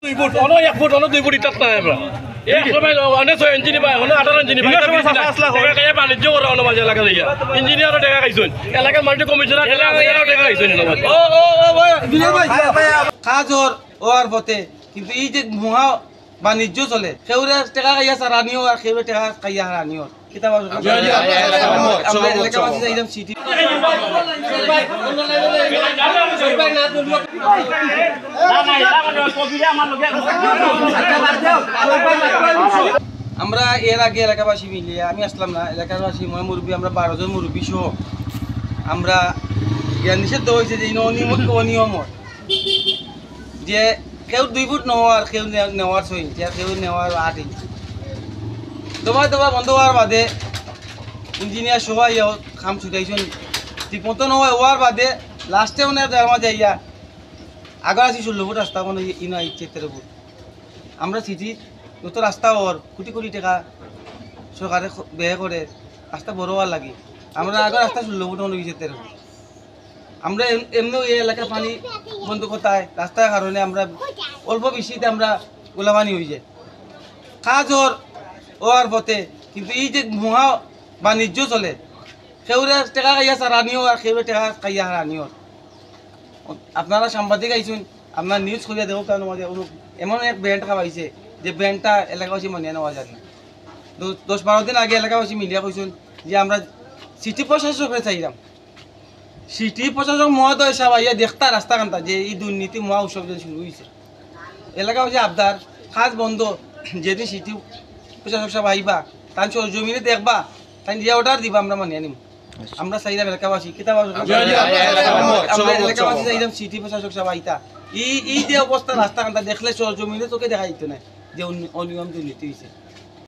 2 foot অনো 1 foot অনো 2 foot ইটাত নাই আমরা এই সময় অনেক 6 ইঞ্চি নিবা অনো 18 ইঞ্চি নিবা এটা টাকা বাণিজ্য করে অনো মাঝে লাগা দিয়া ইঞ্জিনিয়ারও টাকা খাইছেন এলাকার মাল্টি কমিশনার এলাকার টাকা খাইছেন বিনয় ভাই কাজর ওর পথে কিন্তু এই যে মহা বাণিজ্য চলে সেউরে টাকা খাইয়া সারানিও আর সেউরে টাকা খাইয়া হারানিও কিতাব আমরা এলাকাবাসী চাইলাম সিটি আমরা এর আগে এলাকাবাসী মিলিয়ে আমি আসলাম না এলাকাবাসী মই মুরব্বী আমরা 12 জন মুরব্বী সহ আমরা নিষিদ্ধ হয়েছে যে অনিয়ম যে কেউ 2 ফুট নেওয়ার কেউ নেওয়ার 6 ইঞ্চি আর কেউ নেওয়ার 8 ইঞ্চি দবা বন্ধ হওয়ার বাদে ইঞ্জিনিয়ার সবাই কাম ছুটাইছেন ঠিক মতো নয় হওয়ার বাদে লাস্টে মানে তার মাঝে ইয়া আগর আছি 16 ফুট রাস্তা মানে ইনো ইচ্ছে 13 ফুট আমরা সিটি যত রাস্তা ওর কোটি কোটি টাকা সরকারে ব্যয় করে রাস্তা বড় হওয়ার লাগে আমরা আগর রাস্তা 16 ফুট মনে হয়েছে 13 ফুট আমরা এমনিও এই এলাকার পানি বন্ধ কোথায় রাস্তার কারণে আমরা অল্প বেশিতে আমরা গোলামানি হয়ে যায় কাজ ওর পথে কিন্তু এই যে মহা বাণিজ্য চলে সেউরে টাকা খাইয়া সারানিও আর সেউরে টাকা খাইয়া হারানিও আপনারা সাংবাদিক আইসুন আপনার নিউজ করিয়া দেবো কেন এমন এক ব্যান্ড খাওয়াইছে যে ব্যান্ডটা এলাকাবাসী মনে নেওয়া যায় না 10-12 দিন আগে এলাকাবাসী মিডিয়া কইছেন যে আমরা সিটি প্রশাসকরে চাইলাম সিটি প্রশাসক মহোদয় সাহেব আইয়া দেখতা রাস্তা কান্তা যে এই দুর্নীতি মহা উৎসব শুরু হয়েছে এলাকাবাসী আবদার কাজ বন্ধ যেদিন সিটি প্রশাসক সাহেব আইবা তাই জমিনে দেখবা তাই দিয়া অর্ডার দিবা আমরা মানিয়ে নিব আমরা চাইলাম এলাকাবাসী কিতাব আমরা এলাকাবাসী চাইলাম সিটি প্রশাসক সাহেব আইতা এই যে অবস্থা রাস্তা কান্তা দেখলে জমিনে চোখে দেখা যেত না যে অনিয়ম দুর্নীতি হয়েছে